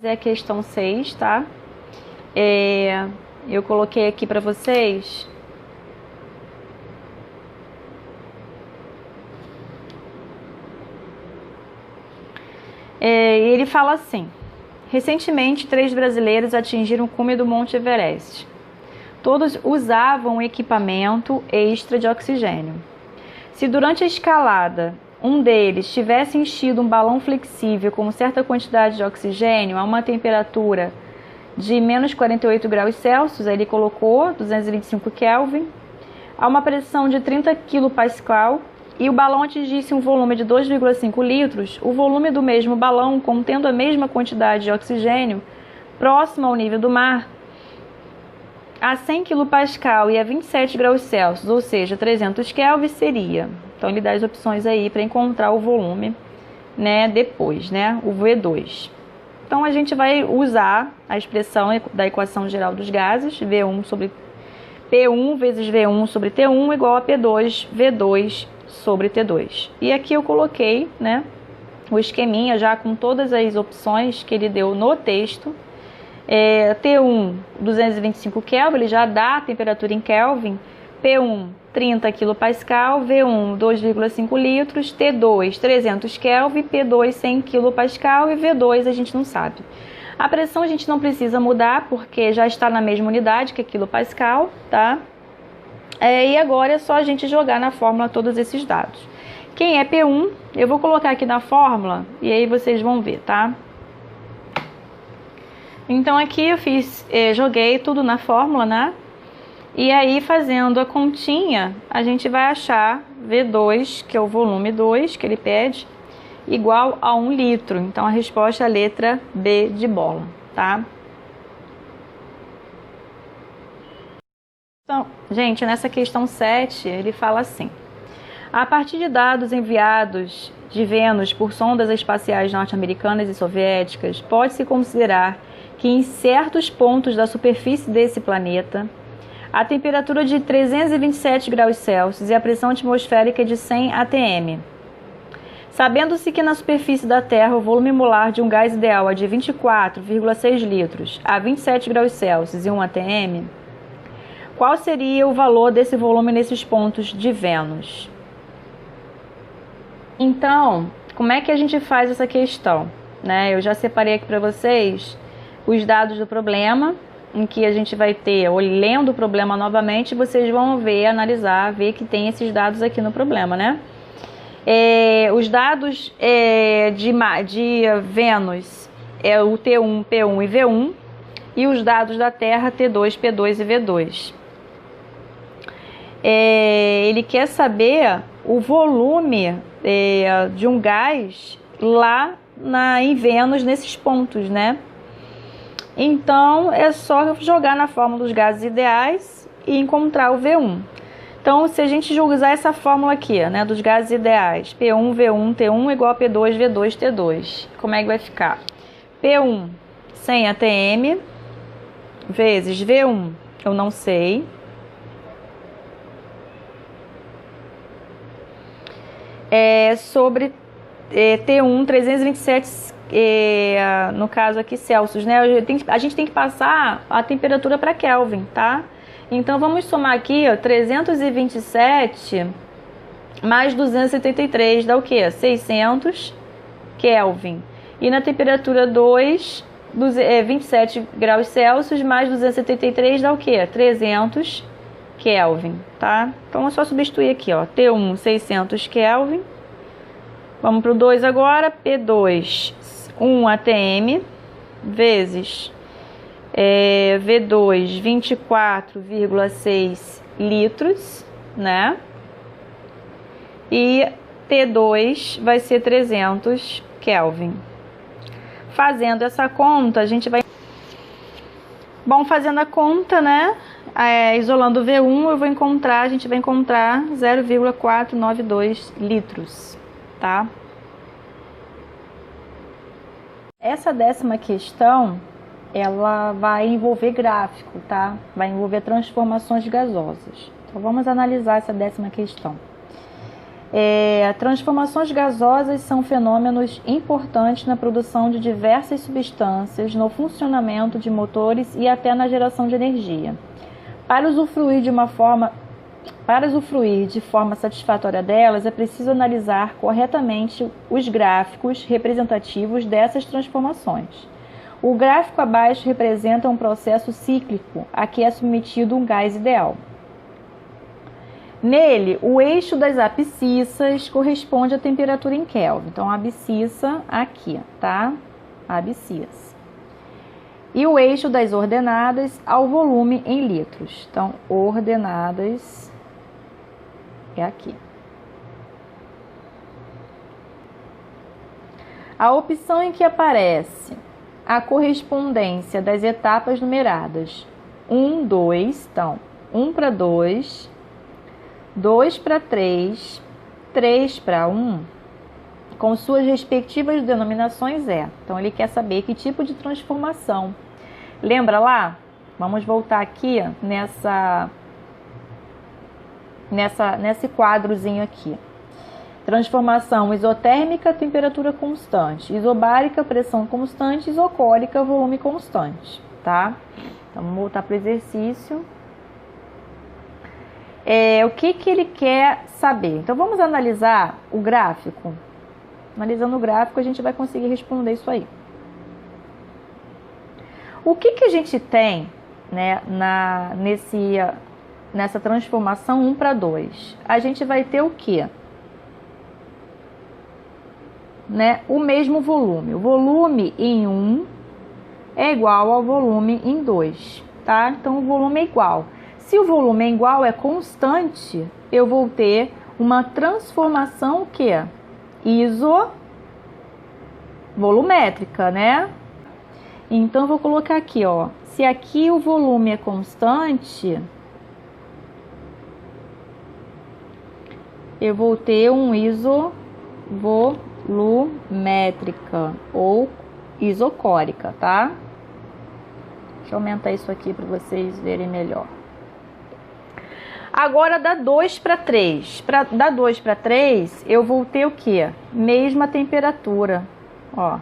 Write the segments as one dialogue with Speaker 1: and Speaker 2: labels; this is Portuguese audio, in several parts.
Speaker 1: É a questão 6, tá? Eu coloquei aqui para vocês. Ele fala assim: recentemente, 3 brasileiros atingiram o cume do Monte Everest. Todos usavam equipamento extra de oxigênio. Se durante a escalada um deles tivesse enchido um balão flexível com certa quantidade de oxigênio a uma temperatura de menos 48 graus Celsius, aí ele colocou 225 Kelvin, a uma pressão de 30 kPa e o balão atingisse um volume de 2,5 litros, o volume do mesmo balão, contendo a mesma quantidade de oxigênio, próximo ao nível do mar, a 100 kPa e a 27 graus Celsius, ou seja, 300 Kelvin, seria. Então, ele dá as opções aí para encontrar o volume, né, depois, né, o V2. Então, a gente vai usar a expressão da equação geral dos gases, V1 sobre P1 vezes V1 sobre T1 igual a P2, V2 sobre T2. E aqui eu coloquei, né, o esqueminha já com todas as opções que ele deu no texto. T1, 225 Kelvin, ele já dá a temperatura em Kelvin. P1, 30 kPa, V1, 2,5 litros, T2, 300 Kelvin, P2, 100 kPa e V2 a gente não sabe. A pressão a gente não precisa mudar porque já está na mesma unidade que é kPa, tá? E agora é só a gente jogar na fórmula todos esses dados. Quem é P1, eu vou colocar aqui na fórmula e aí vocês vão ver, tá? Então aqui eu joguei tudo na fórmula, né? E aí, fazendo a continha, a gente vai achar V2, que é o volume 2 que ele pede, igual a 1 litro. Então, a resposta é a letra B de bola, tá? Então, gente, nessa questão 7, ele fala assim: a partir de dados enviados de Vênus por sondas espaciais norte-americanas e soviéticas, pode-se considerar que em certos pontos da superfície desse planeta, a temperatura de 327 graus Celsius e a pressão atmosférica de 100 atm. Sabendo-se que na superfície da Terra o volume molar de um gás ideal é de 24,6 litros a 27 graus Celsius e 1 atm, qual seria o valor desse volume nesses pontos de Vênus? Então, como é que a gente faz essa questão, né? Eu já separei aqui para vocês os dados do problema, em que a gente vai ter, olhando o problema novamente, vocês vão ver, analisar, ver que tem esses dados aqui no problema, né? Os dados de Vênus é o T1, P1 e V1, e os dados da Terra, T2, P2 e V2. Ele quer saber o volume de um gás lá em Vênus, nesses pontos, né? Então, é só jogar na fórmula dos gases ideais e encontrar o V1. Então, se a gente usar essa fórmula aqui, né, dos gases ideais, P1, V1, T1 igual a P2, V2, T2, como é que vai ficar? P1, 100 atm, vezes V1, eu não sei, sobre T1, 327 no caso aqui Celsius, né? A gente tem que passar a temperatura para Kelvin, tá? Então vamos somar aqui, ó, 327 mais 273 dá o quê? 600 Kelvin. E na temperatura 2, 27 graus Celsius mais 273 dá o quê? 300 Kelvin, tá? Então é só substituir aqui, ó, T1, 600 Kelvin. Vamos para o 2 agora, P2, 1 atm, vezes V2, 24,6 litros, né? E T2 vai ser 300 Kelvin. Fazendo essa conta, a gente vai... Bom, fazendo a conta, né? Isolando o V1, a gente vai encontrar 0,492 litros, tá? Essa 10ª questão, ela vai envolver gráfico, tá? Vai envolver transformações gasosas. Então, vamos analisar essa 10ª questão. Transformações gasosas são fenômenos importantes na produção de diversas substâncias, no funcionamento de motores e até na geração de energia. Para usufruir de forma satisfatória delas, é preciso analisar corretamente os gráficos representativos dessas transformações. O gráfico abaixo representa um processo cíclico a que é submetido um gás ideal. Nele, o eixo das abscissas corresponde à temperatura em Kelvin. Então, a abscissa aqui, tá? A abscissa. E o eixo das ordenadas ao volume em litros. Então, ordenadas é aqui. A opção em que aparece a correspondência das etapas numeradas 1, 2, então 1 para 2, 2 para 3, 3 para 1, com suas respectivas denominações então ele quer saber que tipo de transformação. Lembra lá? Vamos voltar aqui nesse quadrozinho aqui. Transformação isotérmica, temperatura constante. Isobárica, pressão constante. Isocórica, volume constante, tá? Então, vamos voltar para o exercício. O que ele quer saber? Então, vamos analisar o gráfico. Analisando o gráfico, a gente vai conseguir responder isso aí. O que a gente tem, né, nessa transformação 1 para 2? A gente vai ter o quê? Né, o mesmo volume. O volume em 1 é igual ao volume em 2, tá? Então, o volume é igual. Se o volume é igual, é constante, eu vou ter uma transformação que é isovolumétrica, né? Então, eu vou colocar aqui, ó. Se aqui o volume é constante, eu vou ter um isovolumétrica ou isocórica, tá? Deixa eu aumentar isso aqui para vocês verem melhor. Agora, da 2 para 3. Da 2 para 3, eu vou ter o quê? Mesma temperatura. Ó,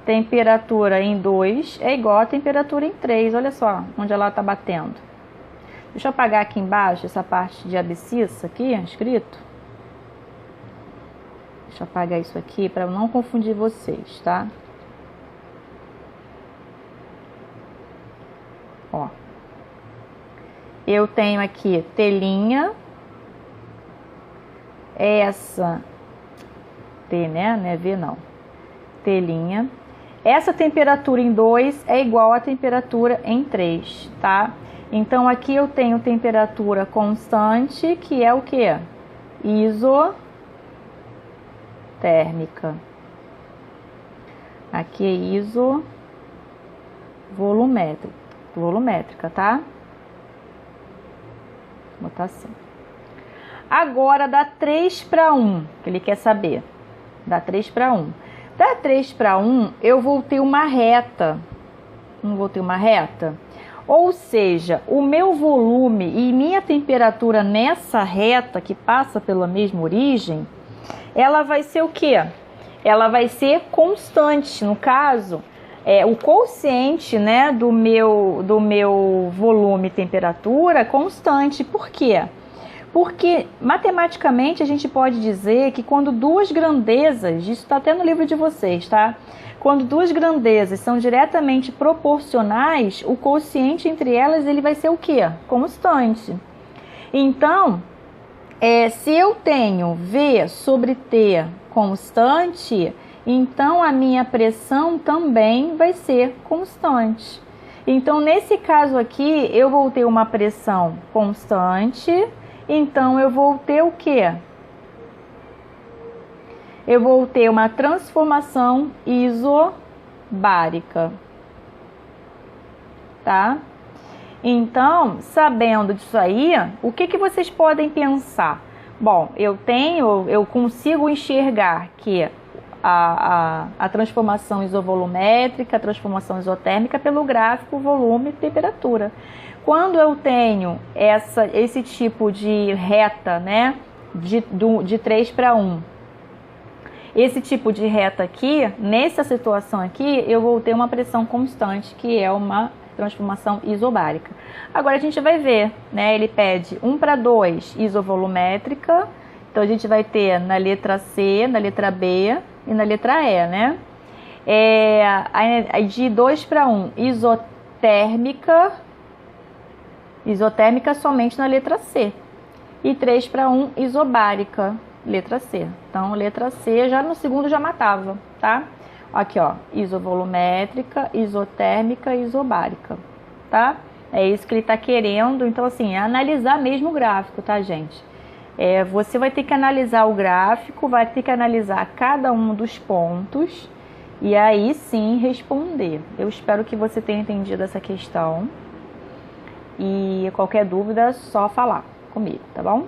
Speaker 1: temperatura em 2 é igual a temperatura em 3. Olha só onde ela está batendo. Deixa eu apagar aqui embaixo essa parte de abscissa aqui, escrito. Deixa eu apagar isso aqui para não confundir vocês, tá? Ó. Eu tenho aqui telinha. Essa T, né? Não é V, não. Telinha. Essa temperatura em 2 é igual à temperatura em 3, tá? Então, aqui eu tenho temperatura constante, que é o quê? Isotérmica. Aqui é isovolumétrica, tá? Vou botar assim. Agora, dá 3 para 1, que ele quer saber. Dá 3 para 1. Da 3 para 1, eu vou ter uma reta. Não vou ter uma reta? Ou seja, o meu volume e minha temperatura nessa reta que passa pela mesma origem, ela vai ser o quê? Ela vai ser constante. No caso, o quociente, né, do meu volume e temperatura constante. Por quê? Porque matematicamente a gente pode dizer que quando duas grandezas, isso está até no livro de vocês, tá? Quando duas grandezas são diretamente proporcionais, o quociente entre elas ele vai ser o quê? Constante. Então, se eu tenho V sobre T constante, então a minha pressão também vai ser constante. Então, nesse caso aqui, eu vou ter uma pressão constante. Então, eu vou ter o quê? Eu vou ter uma transformação isobárica, tá? Então, sabendo disso aí, o que vocês podem pensar? Bom, eu consigo enxergar que a transformação isovolumétrica, a transformação isotérmica pelo gráfico volume e temperatura. Quando eu tenho esse tipo de reta, né, de 3 para 1. Esse tipo de reta aqui, nessa situação aqui, eu vou ter uma pressão constante, que é uma transformação isobárica. Agora a gente vai ver, né? Ele pede 1 para 2, isovolumétrica. Então a gente vai ter na letra C, na letra B e na letra E, né? De 2 para 1, isotérmica. Isotérmica somente na letra C. E 3 para 1, isobárica, letra C. Então, letra C, já no segundo já matava, tá? Aqui, ó, isovolumétrica, isotérmica, isobárica, tá? É isso que ele tá querendo. Então, assim, é analisar mesmo o gráfico, tá, gente? Você vai ter que analisar o gráfico, vai ter que analisar cada um dos pontos e aí sim responder. Eu espero que você tenha entendido essa questão. E qualquer dúvida, só falar comigo, tá bom?